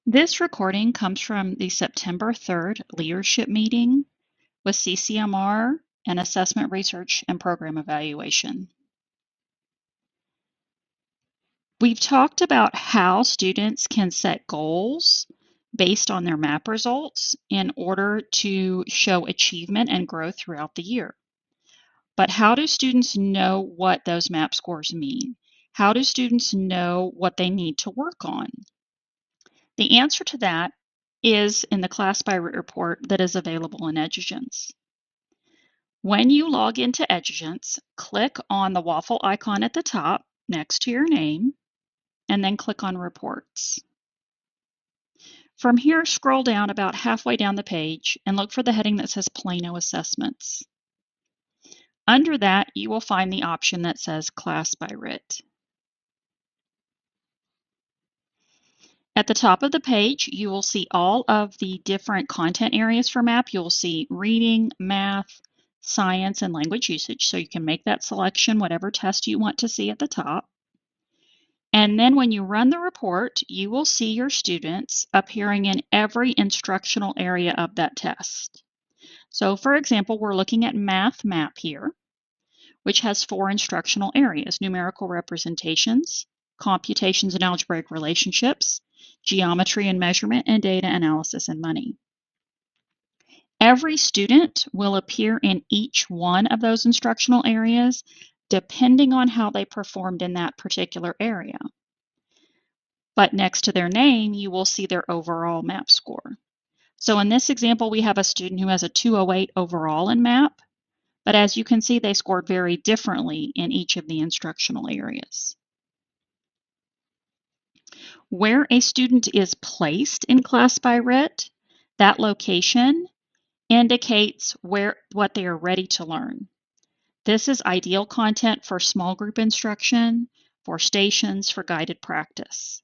This recording comes from the September 3rd leadership meeting with CCMR and Assessment Research and Program Evaluation. We've talked about how students can set goals based on their MAP results in order to show achievement and growth throughout the year. But how do students know what those MAP scores mean? How do students know what they need to work on? The answer to that is in the class by report that is available in Edugence. When you log into Edugence, click on the waffle icon at the top next to your name, and then click on Reports. From here, scroll down about halfway down the page and look for the heading that says Plano Assessments. Under that, you will find the option that says Class by Writ. At the top of the page, you will see all of the different content areas for MAP. You'll see reading, math, science, and language usage. So you can make that selection, whatever test you want to see at the top. And then when you run the report, you will see your students appearing in every instructional area of that test. So for example, we're looking at Math MAP here, which has 4 instructional areas: numerical representations, computations and algebraic relationships, geometry and measurement, and data analysis and money. Every student will appear in each one of those instructional areas depending on how they performed in that particular area. But next to their name, you will see their overall MAP score. So in this example, we have a student who has a 208 overall in MAP, but as you can see, they scored very differently in each of the instructional areas. Where a student is placed in Class by Writ, that location indicates what they are ready to learn. This is ideal content for small group instruction, for stations, for guided practice.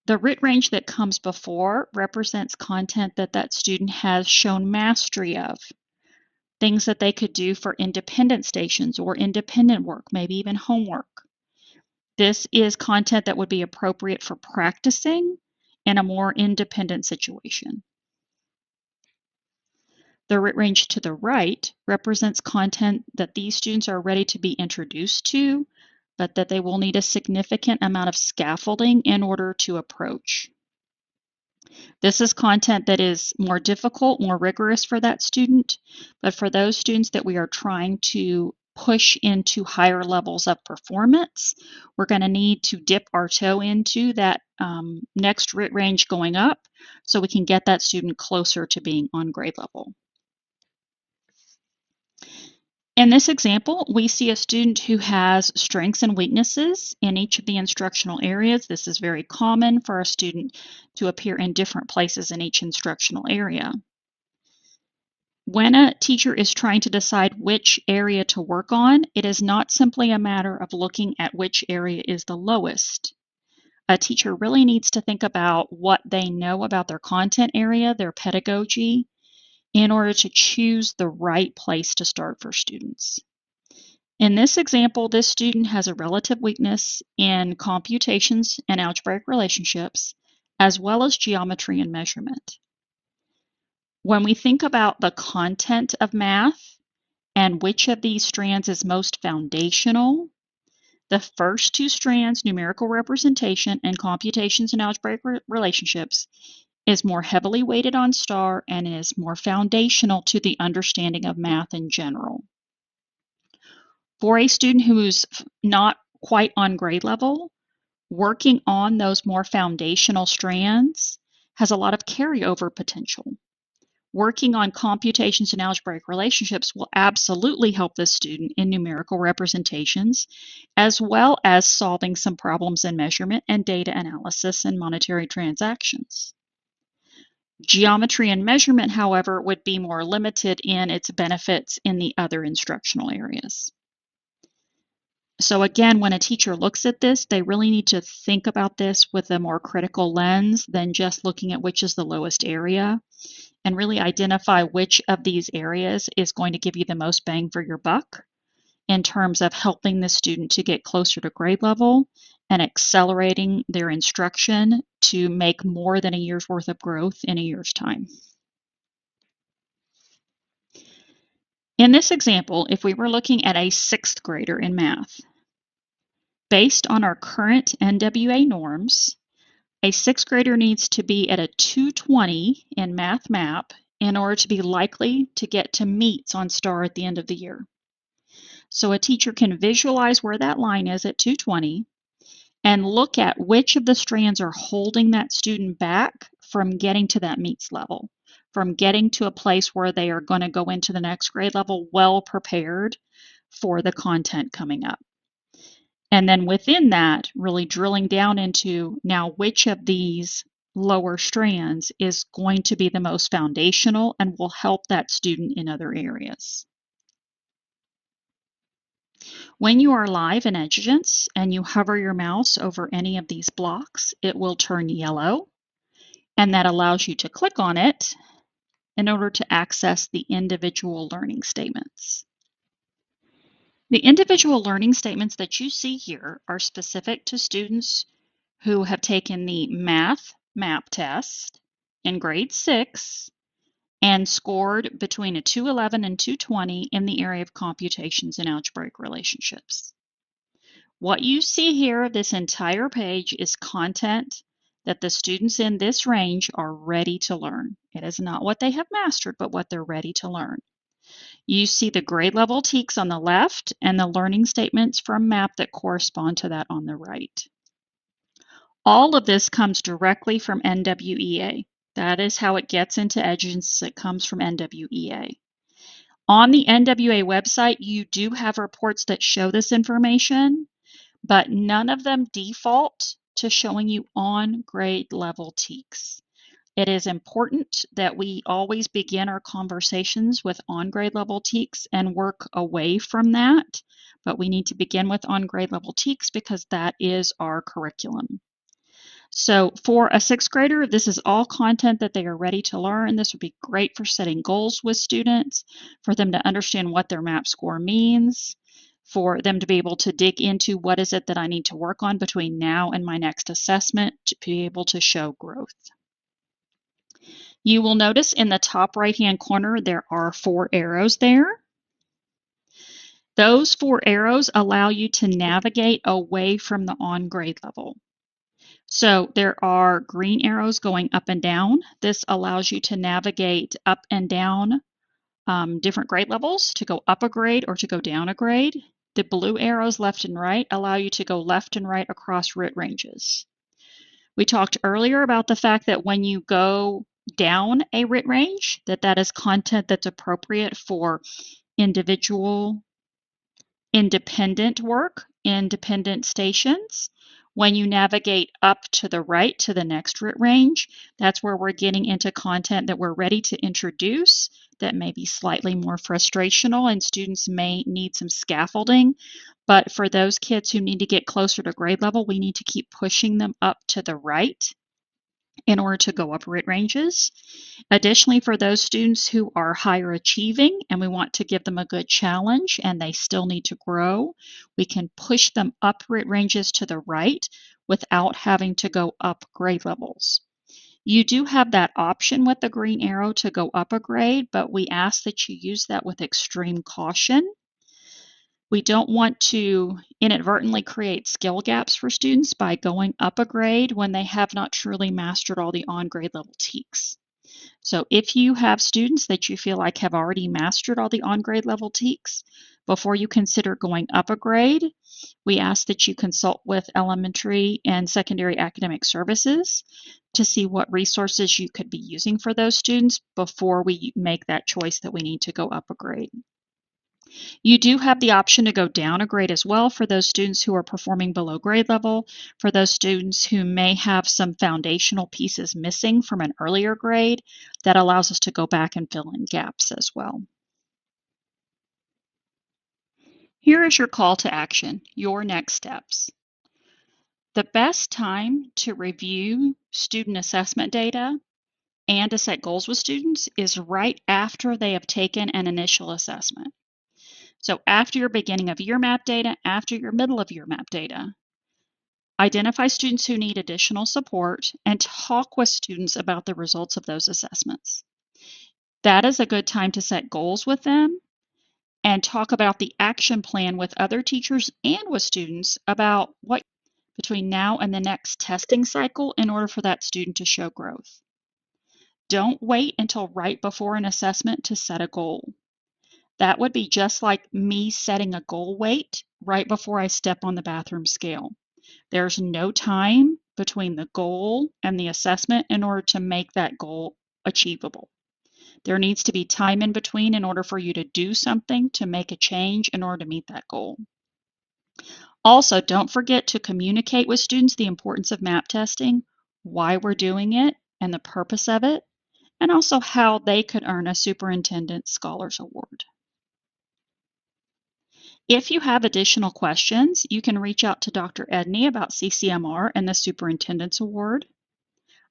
The writ range that comes before represents content that student has shown mastery of, things that they could do for independent stations or independent work, maybe even homework. This is content that would be appropriate for practicing in a more independent situation. The writ range to the right represents content that these students are ready to be introduced to, but that they will need a significant amount of scaffolding in order to approach. This is content that is more difficult, more rigorous for that student, but for those students that we are trying to push into higher levels of performance, we're going to need to dip our toe into that next writ range going up so we can get that student closer to being on grade level. In this example, we see a student who has strengths and weaknesses in each of the instructional areas. This is very common for a student to appear in different places in each instructional area. When a teacher is trying to decide which area to work on, it is not simply a matter of looking at which area is the lowest. A teacher really needs to think about what they know about their content area, their pedagogy, in order to choose the right place to start for students. In this example, this student has a relative weakness in computations and algebraic relationships, as well as geometry and measurement. When we think about the content of math and which of these strands is most foundational, the first 2 strands, numerical representation and computations and algebraic relationships, is more heavily weighted on STAR and is more foundational to the understanding of math in general. For a student who's not quite on grade level, working on those more foundational strands has a lot of carryover potential. Working on computations and algebraic relationships will absolutely help this student in numerical representations, as well as solving some problems in measurement and data analysis and monetary transactions. Geometry and measurement, however, would be more limited in its benefits in the other instructional areas. So again, when a teacher looks at this, they really need to think about this with a more critical lens than just looking at which is the lowest area, and really identify which of these areas is going to give you the most bang for your buck in terms of helping the student to get closer to grade level and accelerating their instruction to make more than a year's worth of growth in a year's time. In this example, if we were looking at a 6th grader in math, based on our current NWA norms, a 6th grader needs to be at a 220 in Math Map in order to be likely to get to meets on STAR at the end of the year. So a teacher can visualize where that line is at 220 and look at which of the strands are holding that student back from getting to that meets level, from getting to a place where they are going to go into the next grade level well prepared for the content coming up. And then within that, really drilling down into now which of these lower strands is going to be the most foundational and will help that student in other areas. When you are live in Edugence and you hover your mouse over any of these blocks, it will turn yellow, and that allows you to click on it in order to access the individual learning statements. The individual learning statements that you see here are specific to students who have taken the Math MAP test in grade 6 and scored between a 211 and 220 in the area of computations and algebraic relationships. What you see here, this entire page, is content that the students in this range are ready to learn. It is not what they have mastered, but what they're ready to learn. You see the grade level TEKS on the left and the learning statements from MAP that correspond to that on the right. All of this comes directly from NWEA. That is how it gets into Edugence. It comes from NWEA. On the NWA website, you do have reports that show this information, but none of them default to showing you on grade level TEKS. It is important that we always begin our conversations with on grade level TEKS and work away from that, but we need to begin with on grade level TEKS because that is our curriculum. So for a 6th grader, this is all content that they are ready to learn. This would be great for setting goals with students, for them to understand what their MAP score means, for them to be able to dig into what is it that I need to work on between now and my next assessment to be able to show growth. You will notice in the top right-hand corner, there are 4 arrows there. Those 4 arrows allow you to navigate away from the on grade level. So there are green arrows going up and down. This allows you to navigate up and down different grade levels, to go up a grade or to go down a grade. The blue arrows left and right allow you to go left and right across RIT ranges. We talked earlier about the fact that when you go down a RIT range, that is content that's appropriate for individual, independent work, independent stations. When you navigate up to the right to the next RIT range, that's where we're getting into content that we're ready to introduce that may be slightly more frustrational and students may need some scaffolding. But for those kids who need to get closer to grade level, we need to keep pushing them up to the right in order to go up RIT ranges. Additionally, for those students who are higher achieving and we want to give them a good challenge and they still need to grow, we can push them up RIT ranges to the right without having to go up grade levels. You do have that option with the green arrow to go up a grade, but we ask that you use that with extreme caution. We don't want to inadvertently create skill gaps for students by going up a grade when they have not truly mastered all the on-grade level TEKS. So if you have students that you feel like have already mastered all the on-grade level TEKS, before you consider going up a grade, we ask that you consult with elementary and secondary academic services to see what resources you could be using for those students before we make that choice that we need to go up a grade. You do have the option to go down a grade as well for those students who are performing below grade level, for those students who may have some foundational pieces missing from an earlier grade. That allows us to go back and fill in gaps as well. Here is your call to action, your next steps. The best time to review student assessment data and to set goals with students is right after they have taken an initial assessment. So after your beginning of year MAP data, after your middle of year MAP data, Identify students who need additional support and talk with students about the results of those assessments. That is a good time to set goals with them and talk about the action plan with other teachers and with students about what between now and the next testing cycle in order for that student to show growth. Don't wait until right before an assessment to set a goal. That would be just like me setting a goal weight right before I step on the bathroom scale. There's no time between the goal and the assessment in order to make that goal achievable. There needs to be time in between in order for you to do something, to make a change in order to meet that goal. Also, don't forget to communicate with students the importance of MAP testing, why we're doing it, and the purpose of it, and also how they could earn a Superintendent Scholars Award. If you have additional questions, you can reach out to Dr. Edney about CCMR and the Superintendent's Award.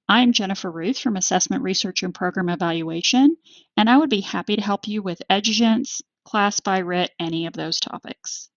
I'm Jennifer Ruth from Assessment Research and Program Evaluation, and I would be happy to help you with EduGents, Class by Writ, any of those topics.